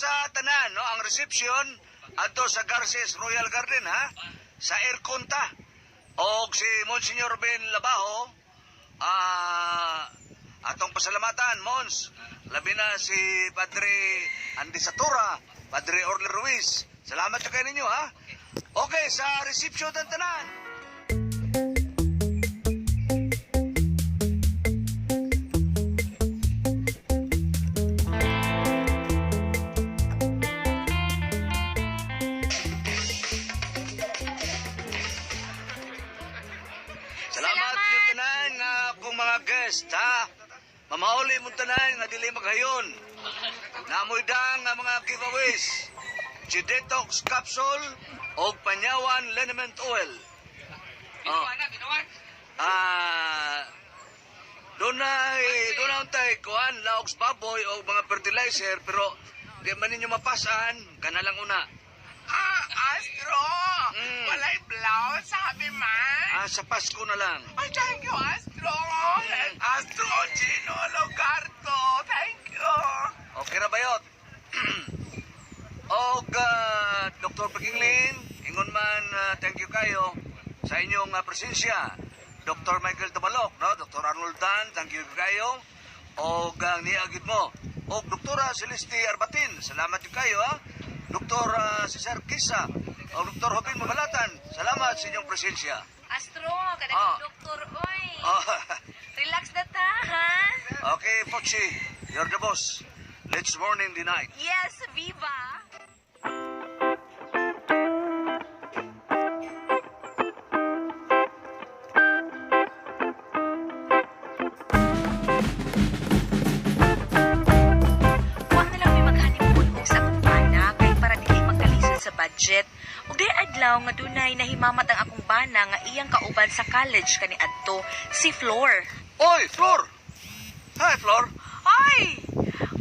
sa tanan, no, ang reception adto sa Garces Royal Garden, ha? Sa aircon ta. Og si Monsignor Ben Labajo, atong pasalamatan, Mons. Labi na si Padre Andy Satura, Padre Orly Ruiz. Salamat sa kayo ninyo, ha? Okay, sa reception ng tanan. Salamat yung tanan nga akong mga guest, ha? Mamauli mo tanan nga dili maghayon. Namoy dang nga mga giveaways. Si Detox Capsule o Panyawan Liniment Oil. Doon na untay kuhan, laoks baboy o mga fertilizer, pero di man ninyo mapasan, kanalang una. Astro! Walay blouse, sabi man. Sa Pasko na lang. Ay, thank you, Astro! Astro, Gino, Logarto, thank you! Okay na bayot. Og Dr. Pagingling, ingon man thank you kayo sa inyong presensya. Dr. Michael Tabalok, no? Dr. Arnold Dan, thank you kayo. Og niagid mo. Og Dr. Celeste Arbatin, salamat yung kayo, ha? Dr. Cesar Kisa, o Dr. Hopin Mabalatan, salamat sa inyong presensya. Astro, kadang doktor, oy. Relax na ta, ha? Okay, Pochi, you're the boss. Let's morning the night. Yes, viva! Budget. Ug day adlaw nga dunay nahimamat ang akong bana nga iyang kauban sa college kani adto si Flor. Oy, Flor! Hi, Flor. Ay!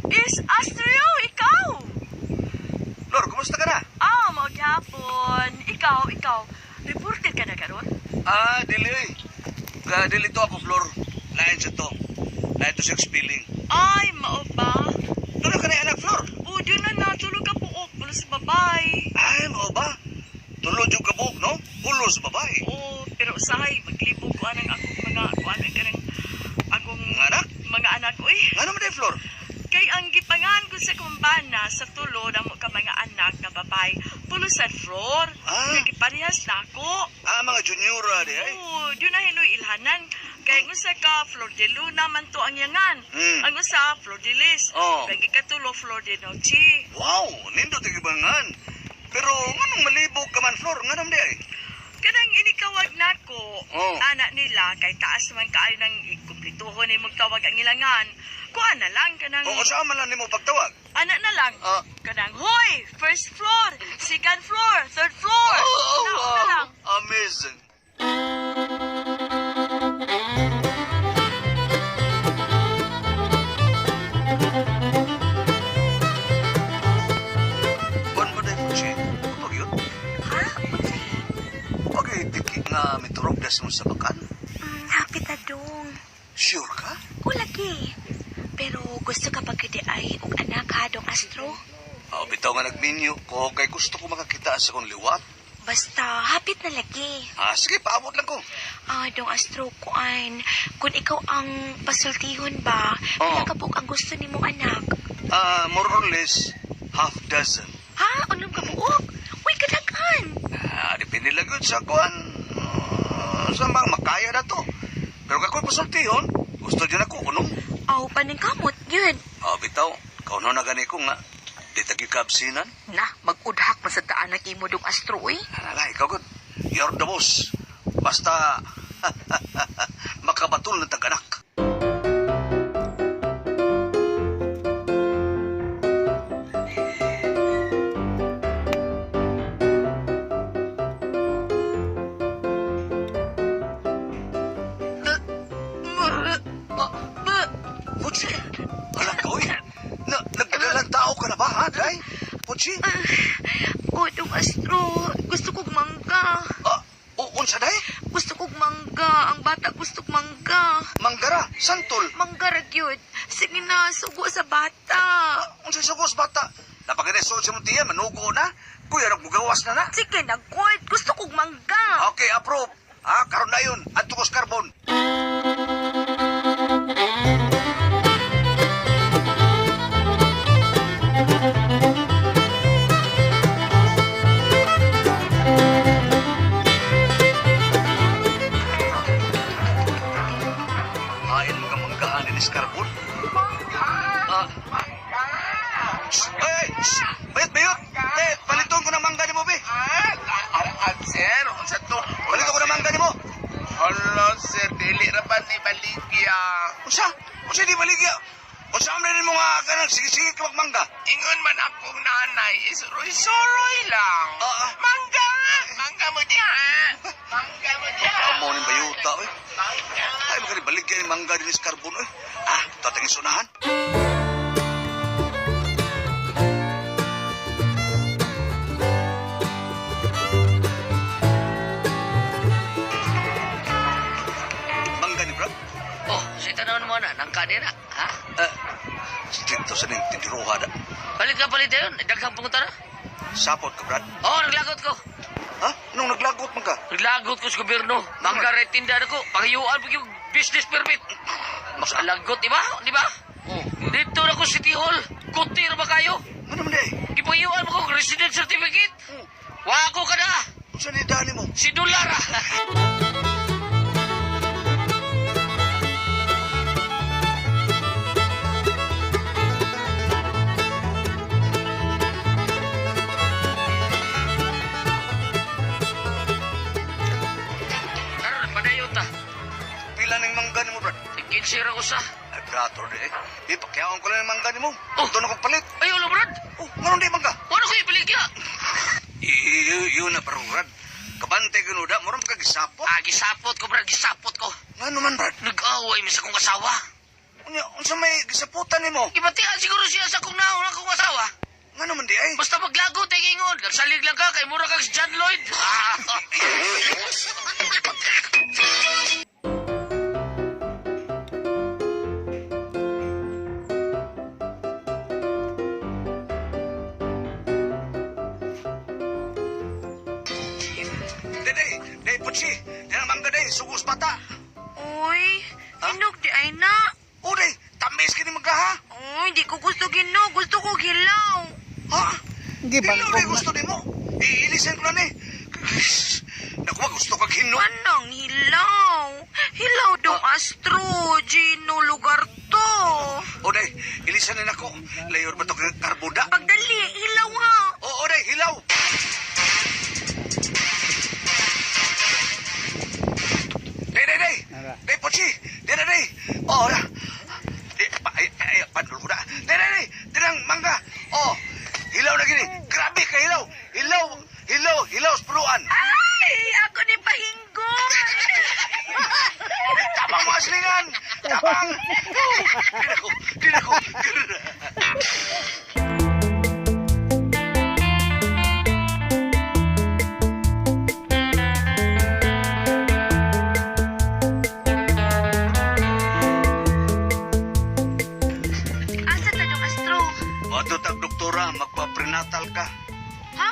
Is Astro, ikaw? Flor, kumusta ka na? Magyapon. Ikaw. Reporter ka na karon? Dili. Dili to ako, Flor. Lain sa to. Lain to sa expelling. Ay, mao ba? Tulog ka na anak, Flor. Di na natulog ka buok. Pulos babay. Ay, mao ba? Tulog yung kabuk, no? Pulos babay. Pero usahay, maglibog ko anang akong mga anak ko eh. Ano mo din, Flor? Kay ang gipangan ko sa kumbana sa tulo na mo ka mga anak na babay, pulusan Flor. Kay giparehas na ako. Mga juniora di ay? Di na hinoy ilhanan. Kay ang usa ka Flor de Luna man to ang yangan. Ang usa Flor de Lis. Kay gikatulo Flor de Noche. Wow, nindo tigibangan. Pero nganong malibog ka man, Flor? Nganong di ay? Kanang inikawag na ko, anak nila, kay taas man kaayo nang ikumplituhon ni magtawag ang ilangan. Kuha na lang, kanang... saan man lang ni mo pagtawag? Anak na lang. Kanang, hoy! First floor, second floor, third floor. Na lang. Amazing. Buwan ba dahil po siya? Kapag yun? Ha? Okay, tiki nga miturog das mo sa bakan. Happy ta dong. Sure ka? Lagi. Pero gusto ka pag ay og anak ha dong Astro? Bitaw nga nagminyo ko kay gusto ko makakita sa kong liwat. Basta, hapit na lagi. Sige, paabot lang ko. Dong Astro, kung ikaw ang pasultihon ba, pinakabuk ang gusto ni mong anak. More or less, half dozen. Ha? Anong kabuok? Uy, kadagan. Depende lang yun sa kuhan. Sa mga makaya na to. Pero kako'y pasultihon, gusto dyan ako, unong. Paning kamot, yun. Bitaw, kauno na gani ko nga. Di tagi kabsinan. Na, mag-udhak man sa daan ng imo dong Astro, eh. Alala, ikaw good. You're the boss. Basta, makabatul ng taganak. Puchi, alam ko eh. Nagdadalang tao ka na ba, ha, Day? Puchi? Dong Astro, gusto kong mangga. Unsa, Day? Gusto kong mangga. Ang bata gusto kong mangga. Manggara, santol. Mangga ra gyud. Sige na, sugo sa bata. Unsa sugos bata? Napag-resol sa mong tiyan, manugo na. Kuya, nagmugawas na na. Sige na, Gord. Gusto kong mangga. Okay, approve. Karon na yun. Antukos carbon. Hain mga manggahan ni carbon. Ay! Bayot, bayot! Paliton ko ng mangga ni mo, be. Sir, unsa to? Paliton ko ng mangga ni mo. Hello, sir. Dili ra ba ni baligya? Usa? Usa di baligya? Usa man rin mo nga kanang sige-sige ka magmangga? Ingon man akong nanay, isuroy-suroy lang. Mangga! Mangga mo diha! Mangga mo diha! Amo ni bayuta, oy. Mangga! Ay, magkani baligya ni mangga din sa carbon, oy. Tatang isunahan. Mangga ni Brad? Oh, sa tanaw mo na, nang kanina, ha? Dito sa ning tindiruha da. Palit ka palit yun, daghang punta na. Sapot ka, Brad. Oh, naglagot ko. Ha? Nung naglagot man ka? Naglagot ko sa gobyerno. Mangga rin tindahan ako. Pangiyuan po yung business permit. Mas alagot, di ba? Di ba? Oh. Dito na ko City Hall. Kutir ba kayo? Ano man day? Ipangiyuan mo ko resident certificate. Wako ka na. Usa ni dani mo? Si Dolara. Karon, padayon ta. Pila ning mangga ni mo, Brad? Ikinsira ko sa. Ay, Brad, order eh. Ipakyawan ko lang ng mangga ni mo. Oh. Ito na kong palit. Ayaw lang, Brad. Ngayon di mangga. Ano ko ipaligya? Yun na parang, Brad. Kabante ganuda, moram ka gisapot. Gisapot ko, Brad. Gisapot ko. Nga naman, Brad. Nag-away mi sa kong asawa. Unsa may gisaputan ni mo? Ibatihan siguro siya sa kong naon akong asawa. Nga naman di ay. Basta maglagot ay ingon. Nagsalig lang ka kay mura kang si John Lloyd. Day, putsi. Yan ang mangga day, sugos bata. Uy, hinog di ay na. O day, tamis ka ni mangga ha? Uy, di ko gusto ginog. Gusto ko hilaw. Ha? Giban Hilaw ko day gusto ni mo. Iilisin ko na ni. Naku, gusto kag hinog. Anong hilaw? Hilaw dong Astro, Gino, lugar to. O day, ilisan na ako. Layor ba ito kang karbuda? Pagdali, hilaw ha. O day, hilaw. Day. Day, putsi. Day. O, na. Padul ko na. Day. Dirang mangga. O, hilaw na gini. Grabe ka hilaw. Hilaw, spuluan. Ay, ako ni pahinggong. Tabang mo aslingan. Tabang. Di na ko. Asa ta dong Astro? Mato tag doktora, magpa-prenatal ka. Ha?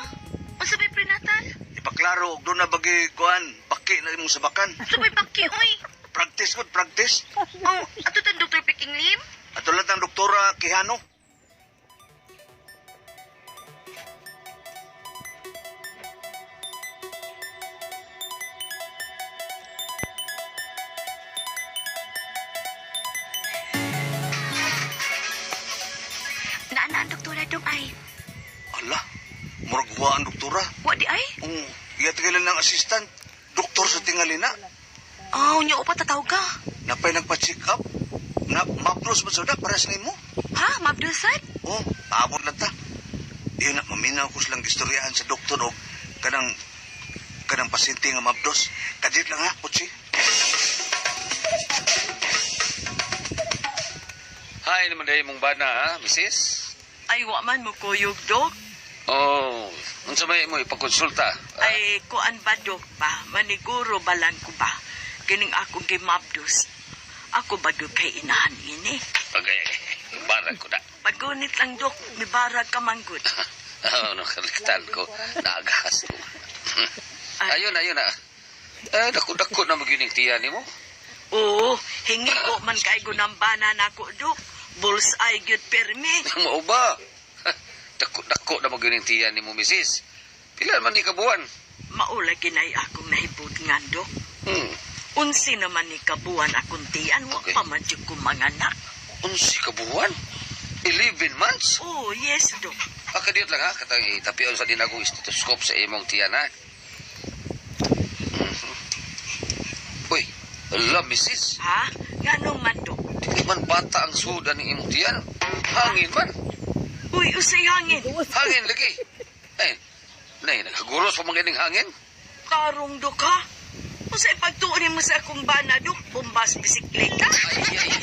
Asa may prenatal? Ipaklaro, doon na bagi kuan, baki na imong sabakan. Asa may pangki, oy? Practice. Oh, ato tan Dr. Peking Lim? Ato lang ang doktora Quijano. Naan ang doktora dong ay? Ala, muragwa ang doktora. Wa di ay? Iya tigilan ng assistant. Doktor sa tingalina. Oh, niyo pa tatawag ka. Napay nagpa-check up. Maplos ba sa para sa nimo? Ha? Mabdulsad? Paabot lang ta. Iyon na, maminaw ko silang istoryahan sa doktor o kanang pasyente nga mabdos. Kadit lang ha, putsi. Hi naman dahil mong bana, ha, misis? Ay, wa man mo kuyog, Dok. Oh, unsa may mo ipakonsulta? Ay, kuan ba, Dok ba? Maniguro balan ko ba? Kining akong gimabdos. Ako ba, Dok, kay inahan ini? Okay, barang ko na. Pagunit lang, Dok. May barag ka manggod. Nakaligtan ko. Naagas ko. Ayun na. Dako-dako na magining tiyan ni mo. Oo, hingi ko man kay gunambana na ko, Dok. Bullseye gyud permi. Mao ba? Dako-dako na magining tiyan ni mo, misis. Pila man ni kabuan? Maula ginay akong nahibudngan, Dok. Unsi naman ni kabuan akong tiyan, wa Okay. pa man jud ko manganak. Unsi kabuan? 11 months? Oh, yes, Dok. Kadiyot lang ha, katang itapion sa dinagong stethoscope sa imong tiyan ha. Uy, ala, misis. Ha? Nganong man, Dok? Di man bata ang suda ng imong tiyan. Hangin man. Uy, usay hangin. Hangin lagi. Nay, nagaguros pa mga ining hangin. Tarong, Dok, ha? Usay pagtuunin mo sa akong bana, Dok. Bombas bisikleta.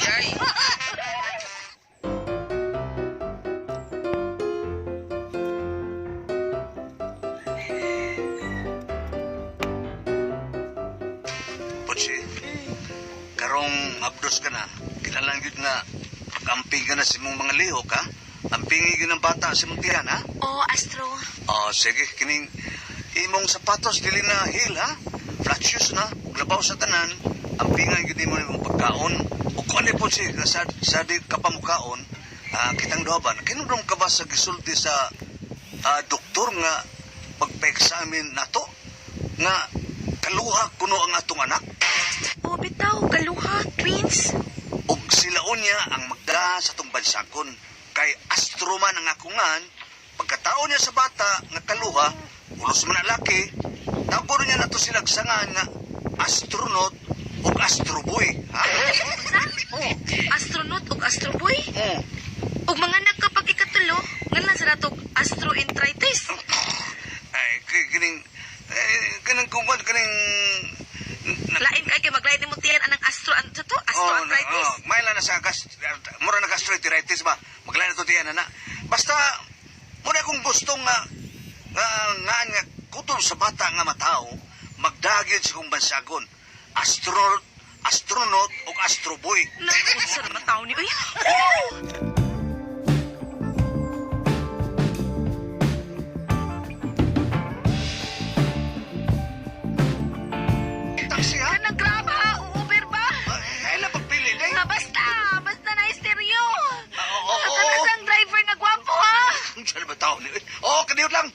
Ay. Potsi, karong mabdos ka na, kinalang yun nga, pag-amping ka na si mong mga lihok, ha? Ampingi yun ng bata si mong tiyan, ha? Oo, Astro. Sige, kining imong sapatos dili na heel, ha? Flat shoes na, ug labaw sa tanan, ampingan yun mo imong pagkaon. O kung ano po siya, sa di ka pa mukaon, kitang doban, kinulong ka ba sa gisulti sa doktor nga pagpa-examine nato? Nga kaluha kuno ang atong anak? Oo, bitaw, kaluha, twins. Og silaon niya ang magda sa tong bansakon. Kay Astro man ang akungan, pagkataon niya sa bata nga kaluha, ulos man ang laki, tabo niya nato silang sangan nga astronaut o astroboy. Ha? Astronaut o astroboy? Oh. O mga nakapag ikatulo, nga lang sa natog astroenteritis. Ay, kining kungkwan, kining... Lain kay maglain mo tiyan anang astroenteritis. May lang na sa mura na gastroenteritis ba? Maglain na to tiyan, na. Basta, muna kung gusto nga kutol sa bata nga matao, magdagid sa kong bansagon. Astronaut o astroboy. Naku, sa naman tao ni... Uy! Taxi, ha? Kanang grab ha? Uber ba? Ay, pagpili, day. Basta na estereo. Oo. At ang driver nga gwapo ha? Saan ba tao ni? Kaniyot lang.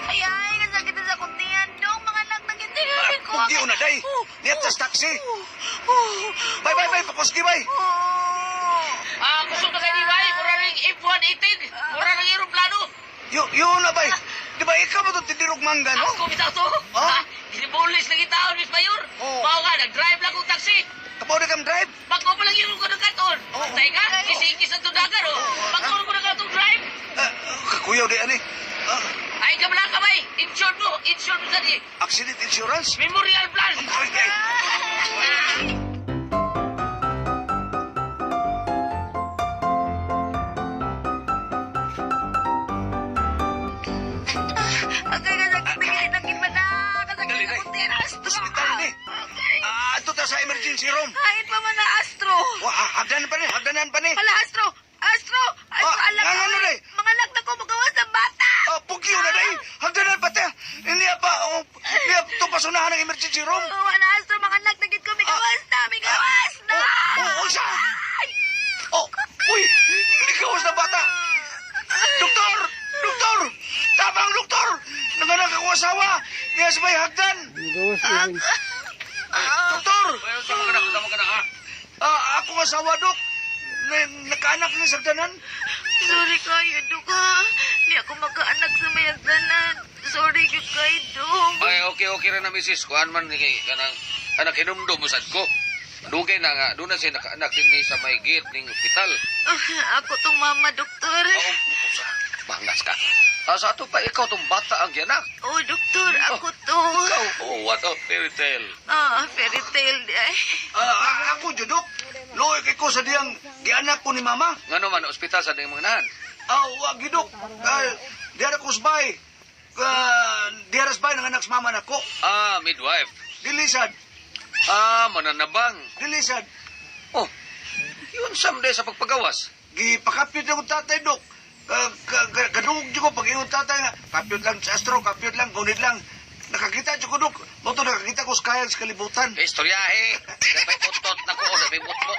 Ay, kasakit na sa kuntiyan dong. Mga nagtagintingan ko. Pugiyo na, day. Niyat sa taxi. Bye. Pakuski, bye. Kusog na kayo, bay. Mura rin F-118. Mura rin aeroplano. Yun na, bay. Di ba ikaw ba ito tindirog mangga, no? Ako bitaw to. Ah? Ginibulis na kita, Miss Mayor. Oo. Mao nga, nag-drive lang kong taxi. Kapaw na kang drive? Pagko pa lang yung ko ng katon. Tay ka, isingkis ang tudagan, oh. Pagko ko na katong drive. Kakuyaw di, ani. Ay, kamala ka, bay. Insured mo sa di. Accident insurance? Memorial plan. Okay. Agay kasakit na ba na? Kasakit Dali, na day. kuntiyan, Astro. Hospital, ni. Ito ta sa emergency room. Kahit pa man na Astro. Hagdanan pa ni. Hala, Astro, alam nga, ko. ano, day? Mga anak na ko magawas ng bata. Pugiyo na, day. Hagdanan pa ta. Hindi pa, ito pasunahan ng emergency room. Oo, na Astro, mga anak na gid ko. Migawas na. Siya. Uy, ligawas na bata. Doktor! Tabang, doktor! Nanganak ako asawa. Niya sa may hagdan. Doktor! Tama ka na ha. Ako asawa, dok. Nakaanak ni sa hagdanan. Sorry kayo, Dok, ha. Di ako magkaanak sa may hagdanan. Sorry kayo, Dok. Ay, okay rin na, misis. Kuhaan man ni kanang anak hinumdum mo sad ko. Dugay na nga, doon na siya nakaanak din ni sa may gate ng ospital. Ako tong mama, Doktor. Bangas ka. Sa ato pa, ikaw tong bata ang gianak. Oh, Doktor, ako to. Ikaw, what a fairy tale. Fairy tale, ay. Ako, dok. Loy kay ko sa diyang gianak ko ni mama. Nga naman, ospital sa mga nahan. wag gidok. Diara ko sabay. Diara sabay ng anak sa mama nako. Midwife. Dilisad. Mananabang. Dilisad. Oh, yun someday sa pagpagawas. Gipakapyot lang ang tatay, Dok. Kadungog ko pag iyong tatay nga. Kapyot lang sa astro, kapyot lang, gunit lang. Nakakita ko, Dok. Moto nakakita ko sa kayang sa kalibutan. Istoryahe. Sabay utot na ko. Sabay butmo.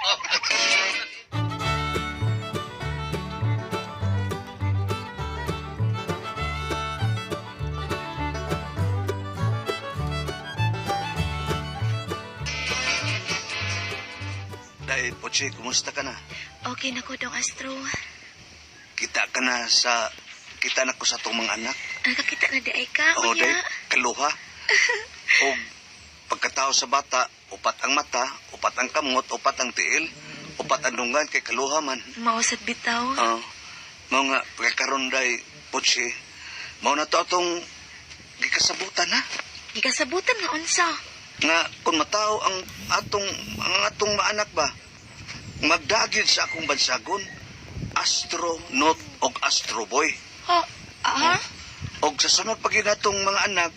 Dahil, Poche, kumusta ka na? Okay na ko dong Astro. Kita ka na ko sa itong mga anak. Nakakita na di ay ka, Oo, kuya. dahil kaluha. O pagkatao sa bata, upat ang mata, upat ang kamot, upat ang tiil, upat ang dungan kay kaluha man. Mausad bitaw. Mao nga, pagkakaroon dahil, Poche, mao na to atong gikasabutan, ha? Gigasabutan nga unsa. Nga, kung matao ang atong maanak ba, magdagid sa akong bansagon, astronaut og astroboy. Og sa sunod pag atong mga anak,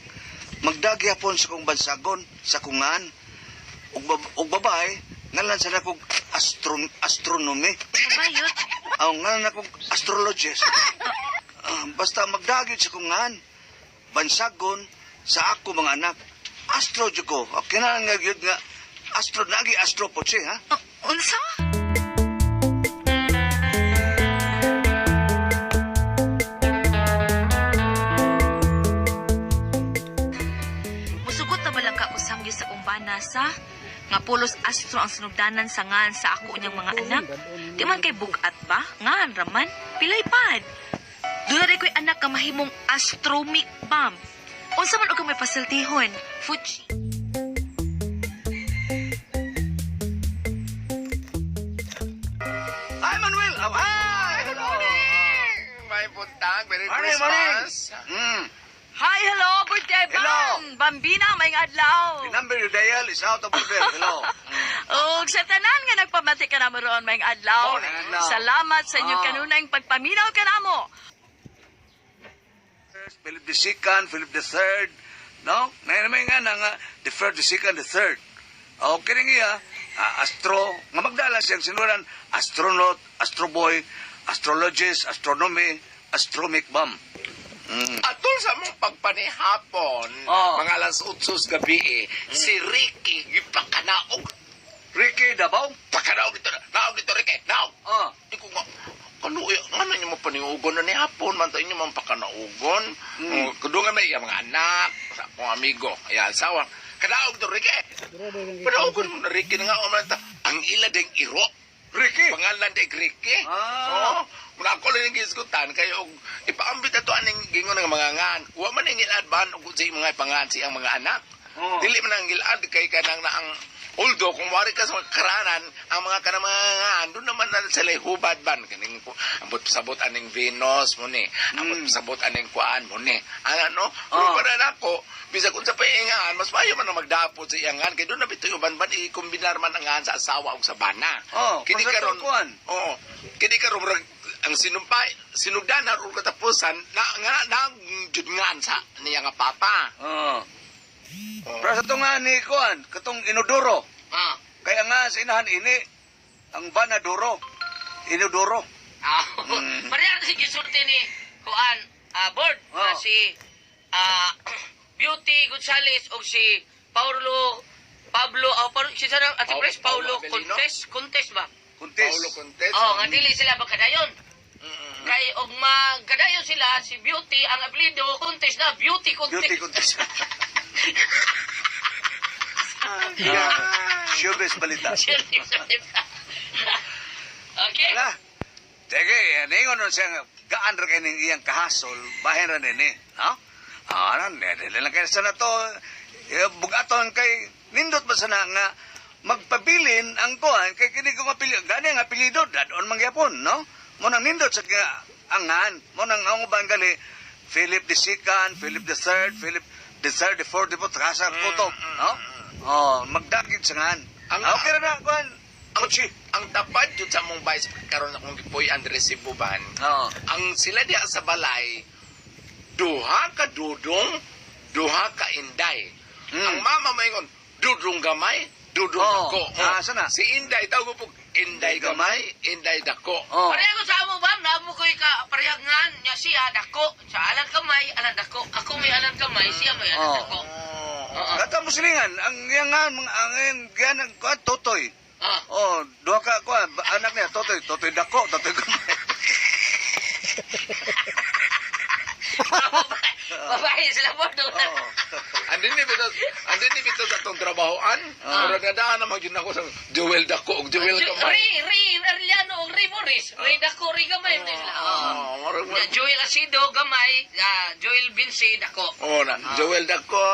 magdagi hapon sa akong bansagon, sa kungan, og babae, ngalan sa nakong astronomy. Mabayot. Ngalan akong astrologist. Basta magdagid sa kungan, bansagon, sa ako mga anak. Astro jud ko. Okay na nga gyud nga astro nagi astro po siya, ha? Unsa? Musugot na balang ka usang gyud sa kumbana sa nga pulos astro ang sinugdanan sa ngan sa ako niyang mga anak. Di man kay bugat ba? Ngan raman pilay pad. Dula ray koy anak ka mahimong astromic bomb. Unsa man og may pasultihon? Fuji. Hi, Manuel! Hi! Good morning! May puntang, Merry Morning, Christmas. Hi, hello, birthday Hello. Bambina, may adlaw. The number you dial is out of order. Hello. Og sa tanan nga nagpamati ka namo ron may adlaw. Morning, adlaw. Salamat sa inyong kanunay pagpaminaw ka namo. Philip II, Philip III, no? Naman nga na nga, the first, the second, the third. Okay rin nga, astro, nga magdala siyang sinuran, astronaut, astroboy, astrologist, astronomy, astromic bomb. Atol sa mong pagpanihapon, mga alas 8 gabi si Ricky, gipakanaog. Ricky Dabaw? Pakanaog dito, naog dito, Ricky, naog. Di ko nga, ano niyo mapaniugon na ni hapon, man tayo niyo mampakanaugon. Kudungan may mga anak, sa akong amigo, ay asawa. Kanaog dito, Ricky. Panaugon mo na, Ricky, na nga, ang ila ding iro. Ricky? Pangalan ding Ricky. Oo. Muna ako lang yung gisgutan, kayo ipaambit na to aning gingon ng mga ngan. Huwag man yung ilad ug sa mga pangan siyang mga anak. Dili man ang ilad kay kanang na ang uldo, kung wari ka sa mga karanan, ang mga kanang mga ngan, doon naman na sila hubad ban. Kaning ambot pasabot aning Venus mo ni, ambot pasabot aning kuan mo ni. Ang ano, pero para nako, bisa kung sa paingaan, mas mayo man na magdapot sa iyangan, kaya doon na bito yung banban, ikombinar man ang ngan sa asawa o sa bana. Kini karon, kini karon, ang sinugdanan o katapusan na judngan sa niya nga papa. Pero sa itong nga ni Kuan, katong inodoro. Kaya nga sa inahan ini, ang banadoro. Inodoro. Pareha si gisulti ni Juan Board. Si Beauty Gonzales o si Pablo, si Ate Pres, Paulo Contes ba? Kuntis. Paulo Contes. Nga dili sila magkadayon. Kay og magkadayon sila, si Beauty, ang apelido, Contes na, Beauty Contes. Beauty Kuntis. Showbiz balita. Okay. Wala. Sige, ningon nun siya, gaan rin kayo iyang kahasol, bahin rin nini. No? Lang kayo sana to, bugaton kay, nindot ba sana nga, magpabilin ang kuhan, kay kini ko gani ang apelido, dadon mangyapon, no? Munang nindot sa angan, munang ang uban gali, Philip II, Philip III, Philip III, the 4th, the 4th, kasar kutob, no? Magdakit sa ngan. Okay na kuhan, ang tapad jud sa mong vice karon akong gipoy Andres Sibuban. Oo. Ang sila diha sa balay duha ka dudong, duha ka inday. Ang mama maingon dudong gamay, dudong Oo. dako. Sana? Si inday tawag po inday gamay, inday dako. Oo. Pareho ko sa amo ba? Namo ko ka parehangan niya siya dako. Sa alan kamay, alan dako. Ako may alan kamay, siya may alan Oh. dako. Oo. Kata mo silingan, ang yan yan ang kuan totoy. Ah. Oh, duha ka kuan anak niya totoy dako, totoy gamay. Babae sila po doon. Oo. Andin ni bito sa tong trabahoan. Pero dadaan na magyud ako sa Joel dako ug Joel gamay. Erliano, Ri Morris. Ri dako, Ri gamay. Joel Asido, gamay. Joel Vinci, dako. Na, Joel dako.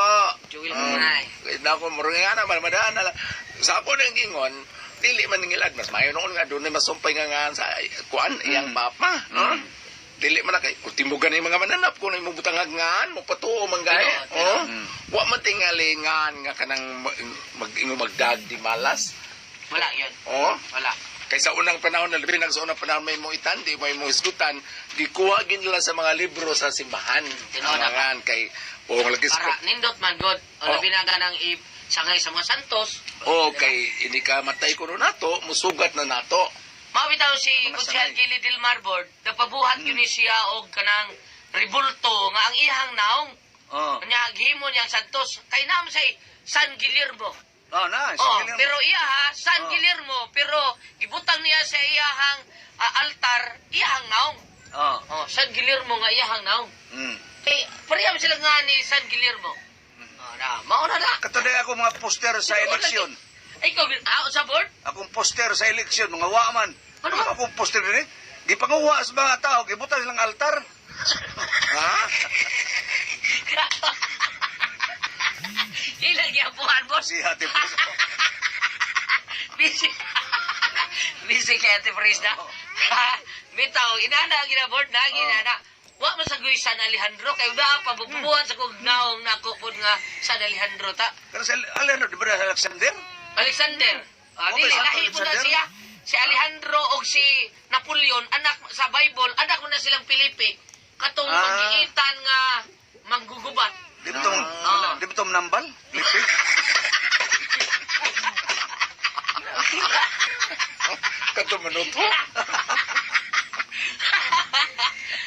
Joel gamay. Kaya na ako marunga na madaan na. Sa ako nang gingon, dili man ngilad mas mayo noon nga doon mas sumpay nga sa kuan iyang papa, no? Dili man na kay timugan yung mga mananap kung imong butangagngan mo patuo man gay. Wa man tingalingan nga kanang magdag di malas. Wala yun. Wala. Kaysa unang panahon na labi sa unang panahon may mo itandi, may mo isgutan, gikuha gid nila sa mga libro sa simbahan. Tinangan kay lagi Para nindot man god. O labi na ganang sangay sa mga santos. kay hindi ka matay ko nato, musugat na nato. Mabitaw si Mga Kutsel sangay. Gili del Marbord, napabuhat yun ni siya og kanang ribulto nga ang ihang naong. Oh. Kanya gihimo niyang santos. Kay naman say San Guillermo. Oh, nice. Pero iya ha, San Guillermo, pero gibutang niya sa iyahang altar, iyahang naong. San Guillermo nga iyahang naong. Eh, pareham sila nga ni San Guillermo. Mauna na. Katuloy ako mga poster sa eleksyon. Ay, ikaw, sa board? Akong poster sa eleksyon, mga waman. Ano? Akong poster din eh. Gipanguha sa mga tao, gibutan silang altar. Ha? Ilang yapuhan, boss. Si Ate Pres. Busy. Busy kay Ate Pres na. Bitaw, inana, ginabord na, ginana. Wa man sa San Alejandro, kayo na pa, bububuhan sa kong naong nakupod nga San Alejandro ta. Pero sa Alejandro, di ba na Alexander? Alexander. Okay, Dili, Santo lahi mo na Alexander. siya. Si Alejandro o si Napoleon, anak sa Bible, anak mo na silang Pilipi. Katong magiitan nga manggugubat. Di ba itong nambal? Lipi? Kato manuto.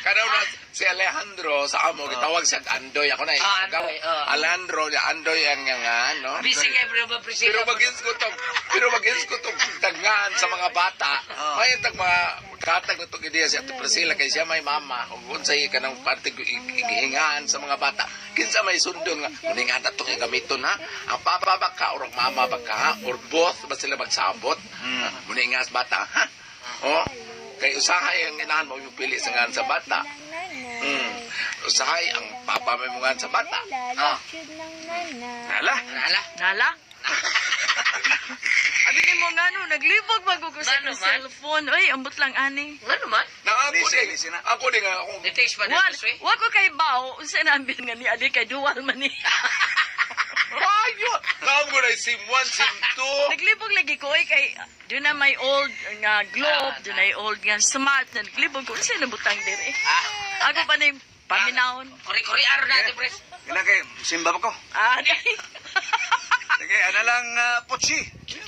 Kanaw na si Alejandro sa amo gitawag sa Andoy ako na Andoy, Alejandro Andoy ang nga no. Busy kay Prima Priscilla. Pero magins ko tong tagngan sa mga bata. May tag mga katag na itong ideya si Ate Priscilla kay siya may mama ug unsay kanang parte igihingan sa mga bata. Kinsa may sundon nga muni nga natong gamiton ha. Ang papa ba ka or ang mama ba ka or both ba sila magsabot. Muni nga sa bata ha. Kay usahay ang inahan mo yung pili sa ngan sa bata. Usahay ang papa may mungan sa bata. Nala? Nala? Abi ni mo nga no, naglibog magugo sa Ngano man? cellphone. Ay, ambot lang ani. Nga naman. Lisi na. Ako din nga akong It-takes pa Wa this way. wa ko kay bao, unsa na ambin nga ni adi kay dual man ni. Ayo! Naam ko na sim 1, sim 2. Naglibog lagi ko kay doon na may old nga globe, doon na old nga smart na naglibog ko unsa na butang dire. Ako pa na yung paminahon. Kuri-kuri aro na, Ate Pres. Kina kay simba ko. Di. Sige, ano lang potsi.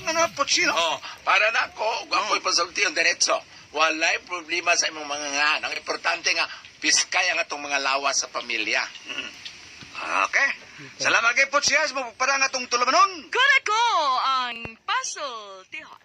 Ano potsi no? Para na ako, ako'y pasulti yung diretso. Walay problema sa imong mga ngan. Ang importante nga, piskay ang atong mga lawas sa pamilya. Okay. Salamat kay Potsias mo para nga itong tulabanon. Kura ko ang puzzle tihon.